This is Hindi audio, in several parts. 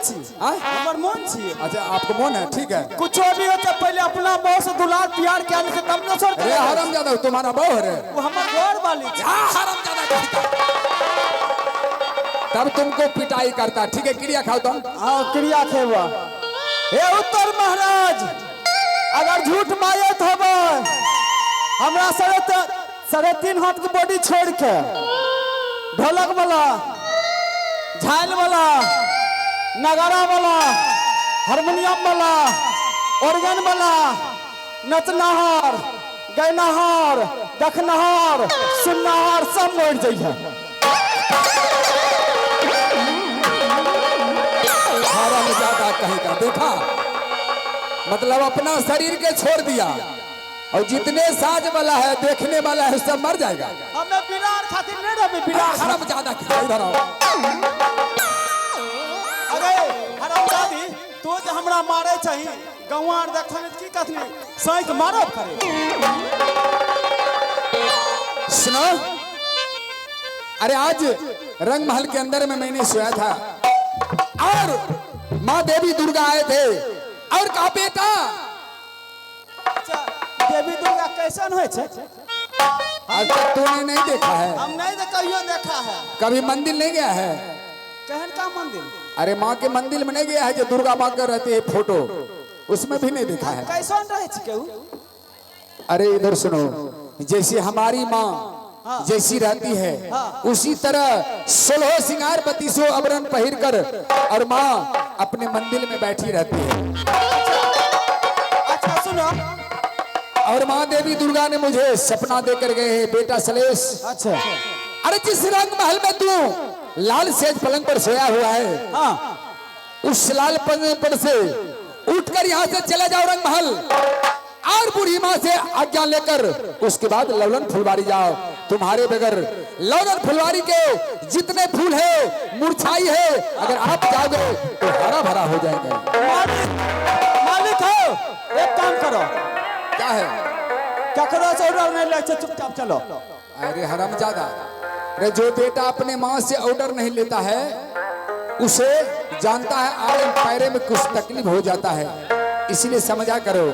छी हमर मन छी। अच्छा आपको मन है, ठीक है। कुछ भी हो तो पहले अपना बहू से दुलार प्यार किया से तब न सर। अरे हरामजादा तुम्हारा बहू है वो हमर घर वाली छी। हरामजादा तब तुमको पिटाई करता, ठीक है। क्रिया खाओ तुम। हाँ क्रिया खेवा। हे उत्तर महाराज अगर झूठ मायत होबे हमरा 3.5 हाथ के बॉडी छोड़ के ढोलक वाला, झाल वाला, नगारा वाला, हारमोनियम वाला, ऑर्गन वाला, नचनहार, गैनहार, देखनहार, सुननहार सब मर जाइए। हरामजादा कहीं का देखा, मतलब अपना शरीर के छोड़ दिया और जितने साज वाला है देखने वाला है सब मर जाएगा। हमें बिलार खातिर नहीं रहे बिलार। हरामजादा इधर आओ। अरे हरामजादी तो जे हमरा मारे चाहिए गवार देखन की कथनी साइक मारो करे। सुनो, अरे आज रंग महल के अंदर में मैंने सोया था और माँ देवी दुर्गा आए थे और कहा बेटा। अच्छा देवी दुर्गा कैसन होय छे? आज तक तूने नहीं देखा है? हम नहीं कहियो देखा है। कभी मंदिर नहीं गया है? कहन का मंदिर? अरे माँ के मंदिर में नहीं गया है जो दुर्गा माँ का रहती है फोटो, उसमें भी नहीं देखा है। कैसन रहे छे केहू? अरे इधर सुनो, जैसी हमारी माँ जैसी रहती है उसी तरह 16 सिंगार 32 आभरण पहिर कर और माँ अपने मंदिर में बैठी रहती है। अच्छा सुनो, और माँ देवी दुर्गा ने मुझे सपना देकर गए हैं बेटा सलेश। अच्छा अरे जिस रंग महल में तू लाल सेज पलंग पर सोया हुआ है, हाँ उस लाल पलंग पर से उठकर यहाँ से चले जाओ रंग महल और बूढ़ी माँ से आज्ञा लेकर उसके बाद लौलन फुलवारी जाओ। तुम्हारे बगैर लौलन फुलवारी के जितने फूल है मुरझाई है, अगर आप जाओगे तो हरा भरा हो जाएंगे। मालिक हो एक काम करो। क्या है? क्या करो से ऑर्डर नहीं ले, चुपचाप चलो। अरे हरामजादा, अरे जो बेटा अपने माँ से ऑर्डर नहीं लेता है उसे जानता है आगे पैरे में कुछ तकलीफ हो जाता है, इसलिए समझा करो।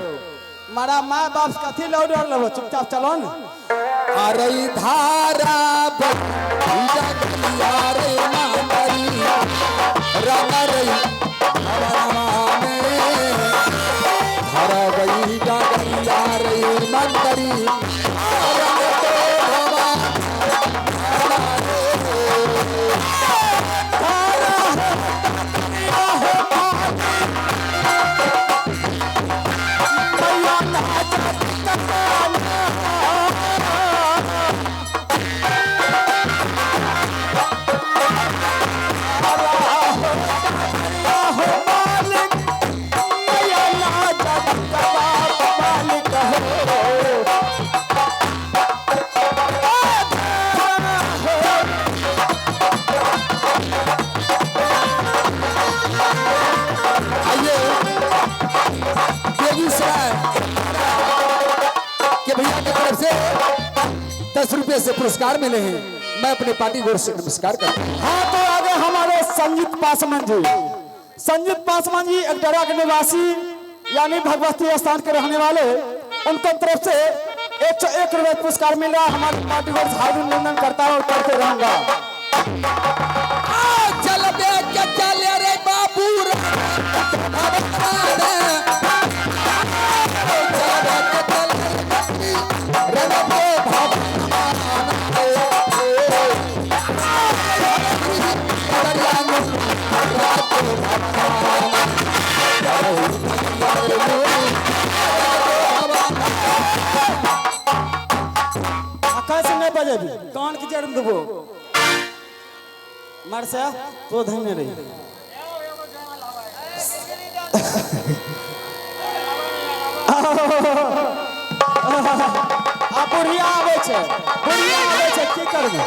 मारा माँ बाप कथी ले ऑर्डर लेबो, चुपचाप चलो न। अरे धारा बलिया रे मांगरी रामा रे रामा में धारा गई डागरिया रे मांगरी ₹10 से पुरस्कार मिले हैं। मैं अपने पार्टी को नमस्कार करता हूँ। हाँ तो आगे हमारे संजीत पासवान जी। संजीत पासवान जी एक डरा के निवासी यानी भगवती स्थान के रहने वाले, उनके तरफ से 101 रुपए पुरस्कार मिल रहा है। हमारी पार्टी को अभिनंदन करता है और करते रहूंगा। चल देख के चल रे बाबू बजे भी कान की जड़ में देबो मर से तो धन्य रही। आ बुढ़िया आवे छे की करबे।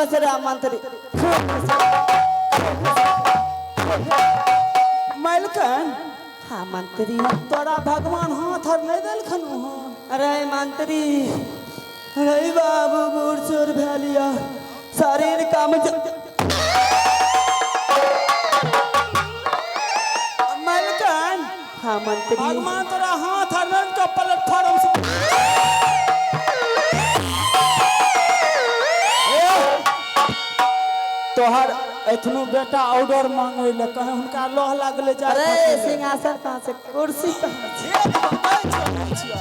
खुश रह मंत्री मालकन हाँ मंत्री तोरा भगवान हाथ और नहीं देलखन हो अरे मंत्री अरे बाबू बूढ़ चोर भैलिया शरीर काम मालकन हाँ मंत्री भगवान तोरा हाथ और नहीं का प्लेटफॉर्म से तोहर एथनो बेटा ऑर्डर मांगे ले कहे हुनका लोह लागले जा अरे सिंहासन कहाँ से कुर्सी कहाँ से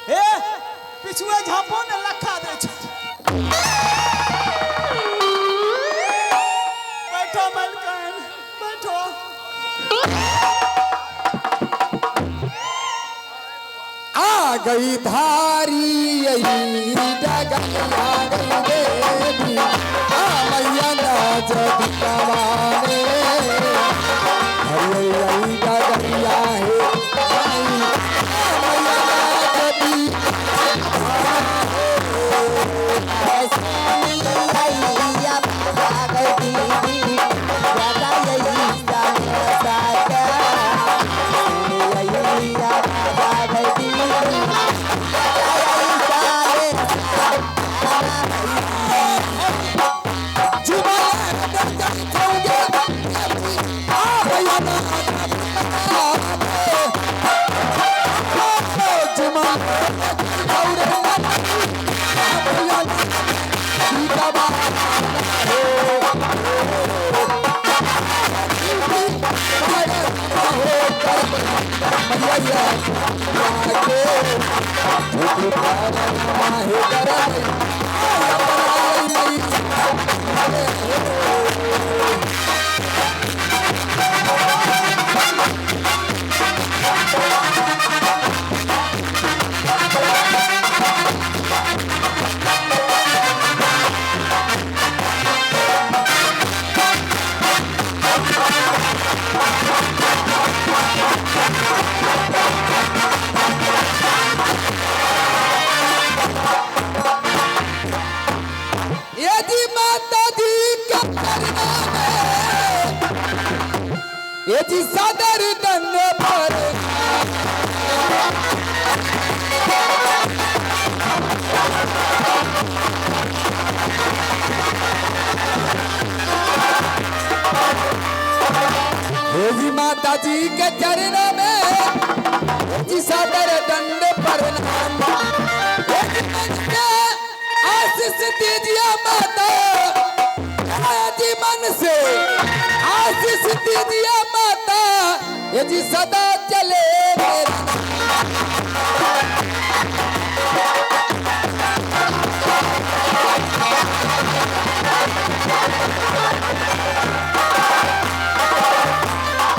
हे पिछुए झापो ने लखा दे छ बैठो मालकन बैठो आ गई धारी यही डगरिया देवी आ मैया नाच दिखावाने हरी यही डगरिया है आ मैया नाच यदि माता दी का करना में यदि सदर दंड पर यदि माता जी के चरण में यदि सदर दंड पर आशीष दीजिए माता यदि मन से आशीष दीजिए माता यदि सदा चले मेरा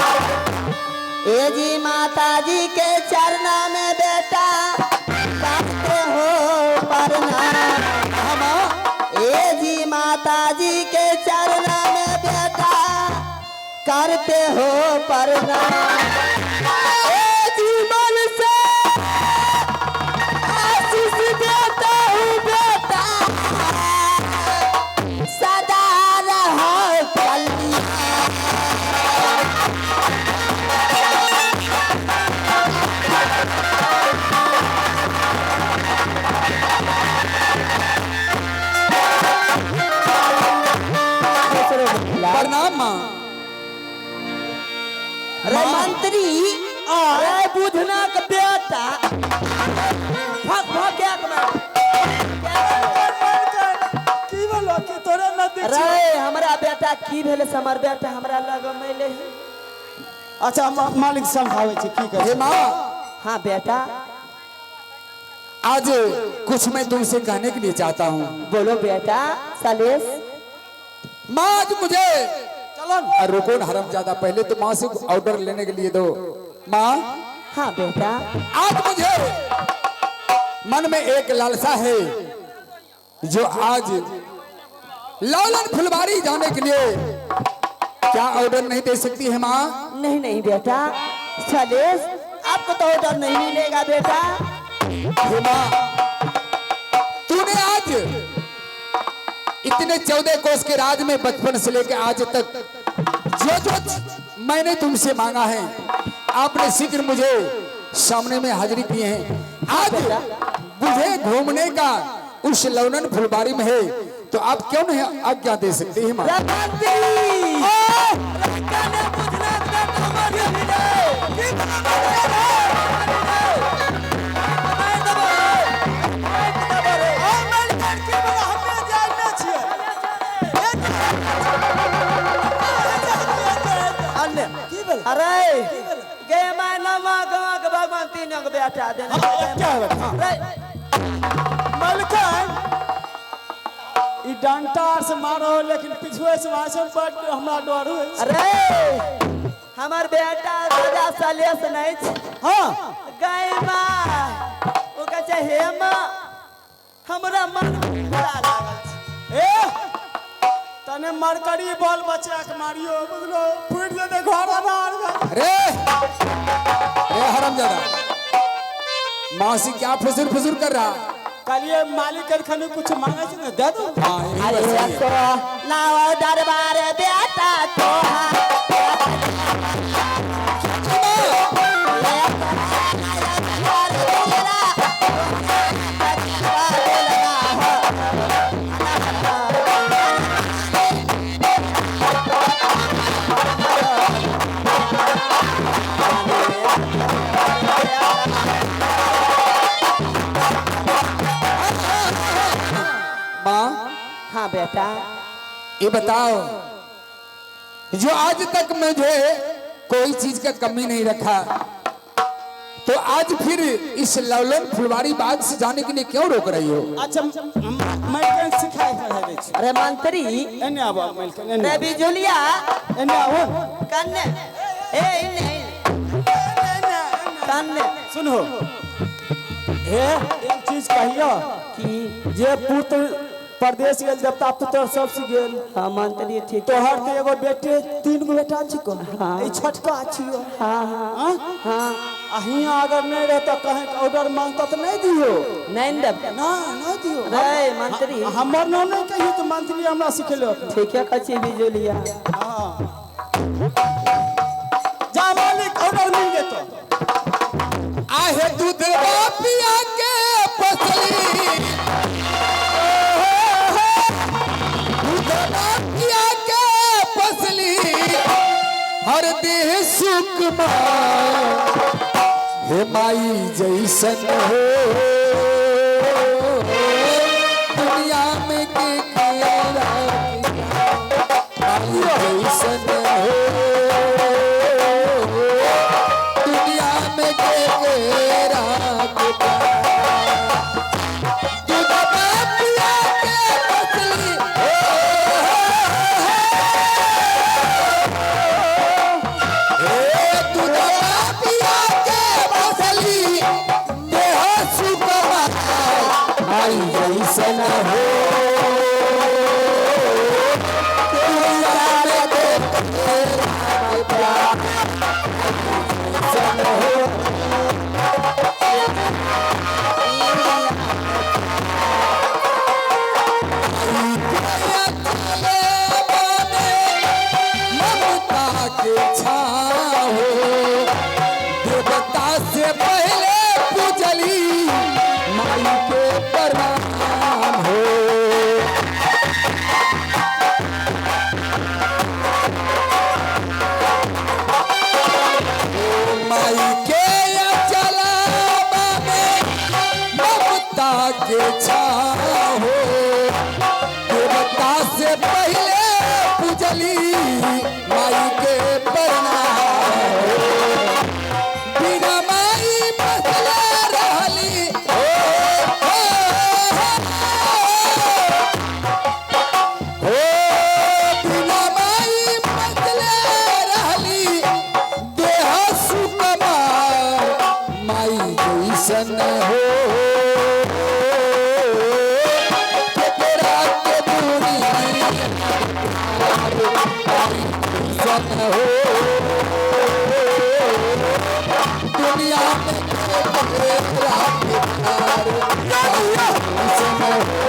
ए जी माता जी के चरना में बेटा करते हो प्रणाम ए जी माता जी के चरना में बेटा करते हो प्रणाम ए जी मन से आशीष देता हूँ बेटा सदा रहो कल्याण प्रणाम माँ अरे मंत्री अरे बुधना का बेटा भाग भाग क्या की बोलो कि तोरे नदी अरे हमारा बेटा की भेले से हमर बेटा हमरा लग मिले है अच्छा मालिक समझावे छी की हे करे माँ हाँ बेटा आज कुछ मैं तुमसे कहने के लिए चाहता हूँ बोलो बेटा सलेश माँ आज मुझे चलो रुको न हरम ज्यादा पहले तो माँ से ऑर्डर लेने के लिए दो माँ हाँ बेटा आज मुझे मन में एक लालसा है जो आज लालन फुलवारी जाने के लिए क्या ऑर्डर नहीं दे सकती है माँ नहीं नहीं बेटा सलेश आपको तो ऑर्डर नहीं मिलेगा बेटा हे माँ इतने 14 कोस के राज में बचपन से लेकर आज तक जो मैंने तुमसे मांगा है आपने शीघ्र मुझे सामने में हाजिरी किए हैं। आज मुझे घूमने का उस लवनन फुलबाड़ी में है तो आप क्यों नहीं आज्ञा दे सकते हैं? अरे गे मैं नवा गवा के भगवान तीन अंग बेटा देने क्या है मलकन ई डंटा से मारो लेकिन पिछुए से वासन पर हमरा डर हो। अरे हमार बेटा राजा साले से नहीं छ हां गए मां ओ कहे हे मां हमरा मन बुरा लागल ए तने मरकड़ी बॉल बचा के मारियो बुझलो फुट दे घर अनार। अरे हरामजादा मौसी क्या फुसुर फुसुर कर रहा? कलिए मालिक के खने कुछ मांगे छ न दे दो। हां अरे रखो नाव दरबार बेटा तो हाँ बेटा ये बताओ जो आज तक मुझे कोई चीज का कमी नहीं रखा तो आज फिर इस लवलन फुलवारी बाग से जाने के लिए क्यों रोक रही हो? अच्छा मैं कौन सिखाए है छी। अरे मंत्री एने आबो मलकन एने रे बिजुलिया एने आओ कन्ने ए इन्ने कन्ने सुनो हे एक चीज कहियो की जे पुत्र परदेश गेल देवता पुत्र सब से गेल। हाँ मंत्री ठीक तोहर तो एगो बेटे 3 गो बेटा छिको। हाँ। ई छटका छियो। हाँ हाँ हां हाँ अहिया अगर नहीं रहता कहे ऑर्डर मांगता तो नहीं दियो नहीं देब ना ना दियो। रे मंत्री हमर नाम नहीं कहियो तो मंत्री हमरा सिखेलो। ठीक है कच्ची बिजुलिया हां जा मालिक ऑर्डर मिल जेतो। आहे दूध पिया के पसली किया के पसली हर देह सुख हे माई जैसन हो दुनिया में के माई जैसन हो दुनिया में के जैसन हो ममता के छाओ देवता से पहले पूजली माई के प्रणाम हो। माई के चलावा में ममता के छाओ देवता से पहले पूजली माई के प्रणाम हो। बिना माई बसले रहली बिना माई बसले रहली देह सुकमार माई जैसन हो केकरा के दूरी जैसन हो दुनिया में केकरा के प्यार जैसन हो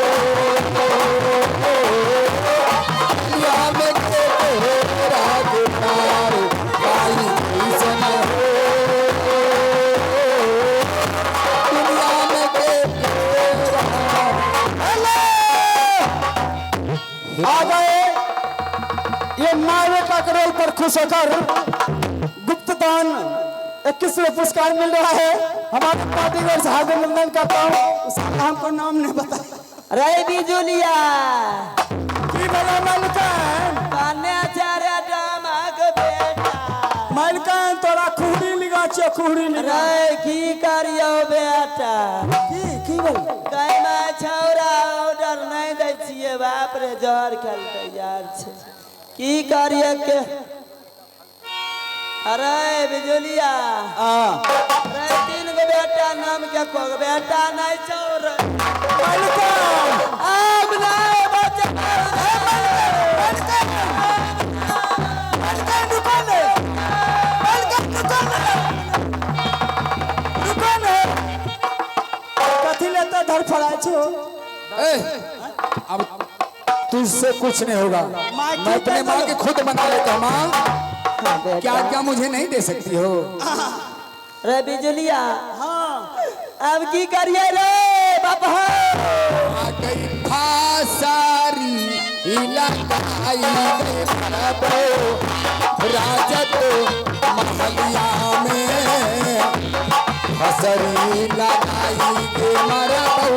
आ गए ये मावे का करोल पर खुश होकर गुप्तदान 21 पुरस्कार मिल रहा है। हमारे पार्टी को हार्दिक अभिनंदन करता हूँ। उसका नाम को नाम नहीं बता रे बिजुलिया की बोला मालिकान कन्याचार्य दामाक बेटा मालिकान तोरा खुहरी लिगा छे खुहरी लिगा रे की करियो बेटा की बोल कैमा छौरा ऑर्डर नहीं दै छिए बाप रे जहर खेल तैयार छे की करिए के अरे बिजुलिया रे 3 गो बेटा नाम के को बेटा नहीं छौर मालिकान अब नहीं बचे मालिकान दुकान है मालिकान दुकान है दुकान है कथी लेता धर फड़ा छो ए, अब तुझसे कुछ नहीं होगा। माँ मैं अपने माँ के खुद बना लेता हूँ। माँ क्या क्या मुझे नहीं दे सकती हो? रे बिजुलिया हाँ अब की करिए रे बाप आ गई फासारी इलाकाई में मरबो राजत महलिया में फसरी लगाई के मरबो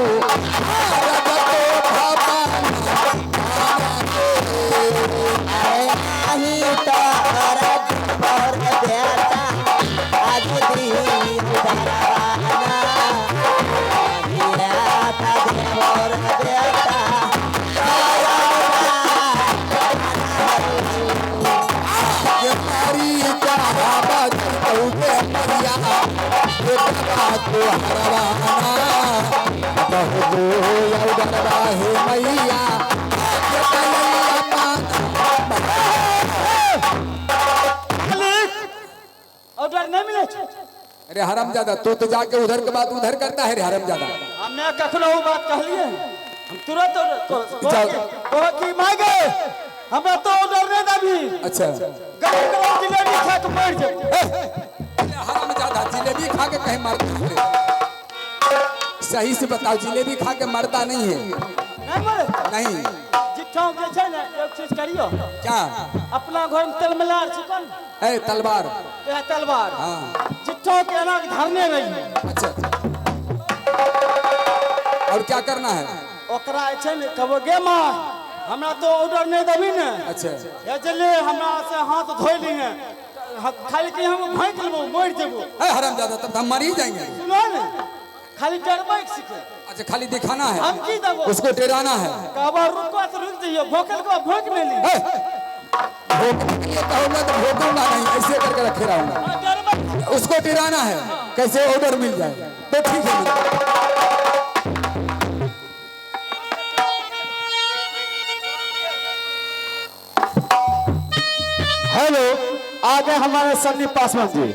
ऑर्डर नहीं मिले अरे हरामजादा तू तो जाके उधर के बात उधर करता है रे हरामजादा। हमने कखनो वो बात कहलिए हम तुरंत को की मांगे हमरा तो ऑर्डर नहीं दबी अच्छा गरम गरम जिलेबी खा के मर जाए हरामजादा जिलेबी खा के कहीं मरता है? सही से बताओ जिलेबी खा के मरता नहीं है? नहीं मरे नहीं जिठा के छै ना एक चीज करियो क्या? अपना घर में तलमलार चिकन है तलवार। यह तलवार हाँ जिठा के ना धरने रही अच्छा और क्या करना है? ओकरा छै ने कबो गे मां हमरा तो ऑर्डर नहीं दबी ने अच्छा ये चले हमरा से हाथ धोई ली है खाली कि हम भाई लेबो मर जेबो है हरामजादा तब हम मर ही जाएंगे। सुनो ने खाली डरबैक सीखे अच्छा खाली दिखाना है हम की देबो उसको डराना है। कहबो रुको तो रुक जाइए भोकल को भोक में ली है? भोंकने के लिए कहूंगा तो भोंकूंगा नहीं ऐसे करके रखे रहूंगा। डरबैक उसको डराना है कैसे ऑर्डर मिल जाए तो ठीक है। हेलो आगे हमारे सन्नी पासवान जी।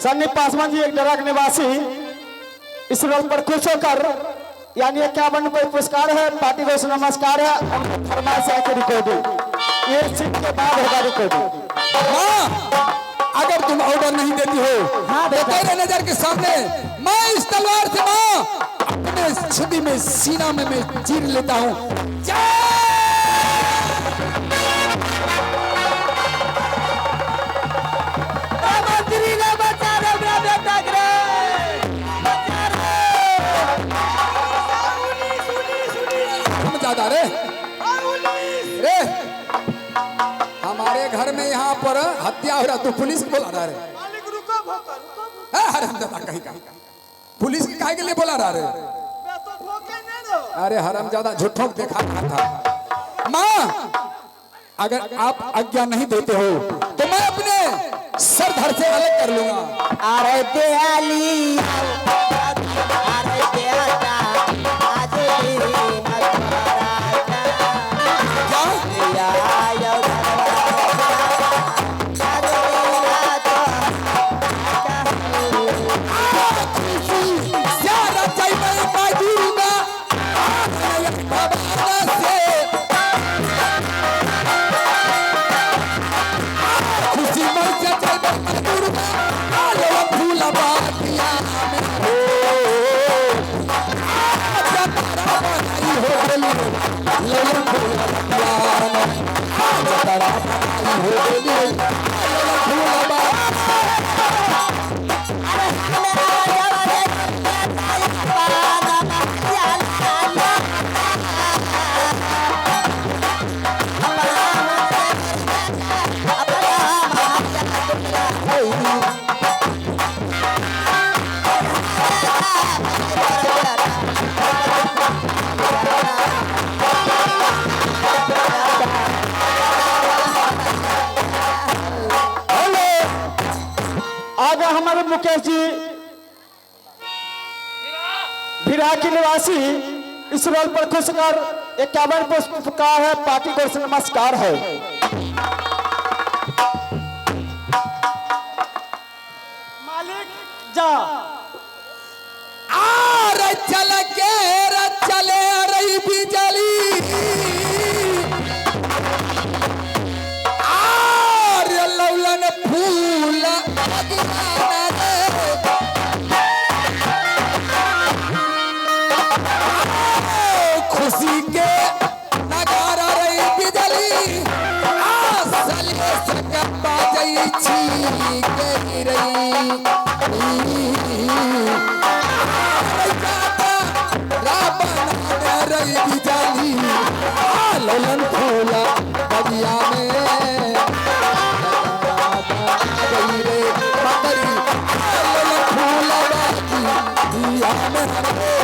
सन्नी पासवान जी एक डराक निवासी इस रोल पर खुश होकर यानी 51 कोई पुरस्कार है पार्टी को नमस्कार है उनकी फरमाइश है कि रिकॉर्डिंग ये सीट के बाद होगा रिकॉर्डिंग। माँ अगर तुम ऑर्डर नहीं देती हो हाँ, तो तेरे नजर के सामने मैं इस तलवार से माँ अपने छुदी में सीना में मैं चीर लेता हूँ। मंत्री ने बचा रे मेरा बेटा रे बचा रे ज्यादा रे रे हमारे घर में यहाँ पर हत्या हो रहा तू पुलिस को बुला रहा रे? मालिक रुको भोकर रुको है हरामजादा कहीं का पुलिस के काहे के लिए बुला रहा रे? मैं तो भोके नहीं दो अरे हरामजादा झूठों को देखा रहा था। माँ अगर आप आज्ञा नहीं देते हो तो मैं अपने सर धड़ से अलग कर लूंगा। अरे दयाली अरे बेटा आज दिन क्या या ज्यादा चाहिए मैं दूंगा से खुशी मर से चाहिए दूंगा फूल बातिया हो आगे हमारे मुकेश जी भिरा के निवासी इस रोल पर खुशकर 51 पुरस्कार है, पार्टी को से नमस्कार है। मालिक जा आर चल के चले रही बिजली आर लौलन फूल खुशी के नगारा रही बिजली आसले सकपा जई छी के रही रही बिजली ललन फूला बगिया में गई रे मकरी ललन फूला बगिया में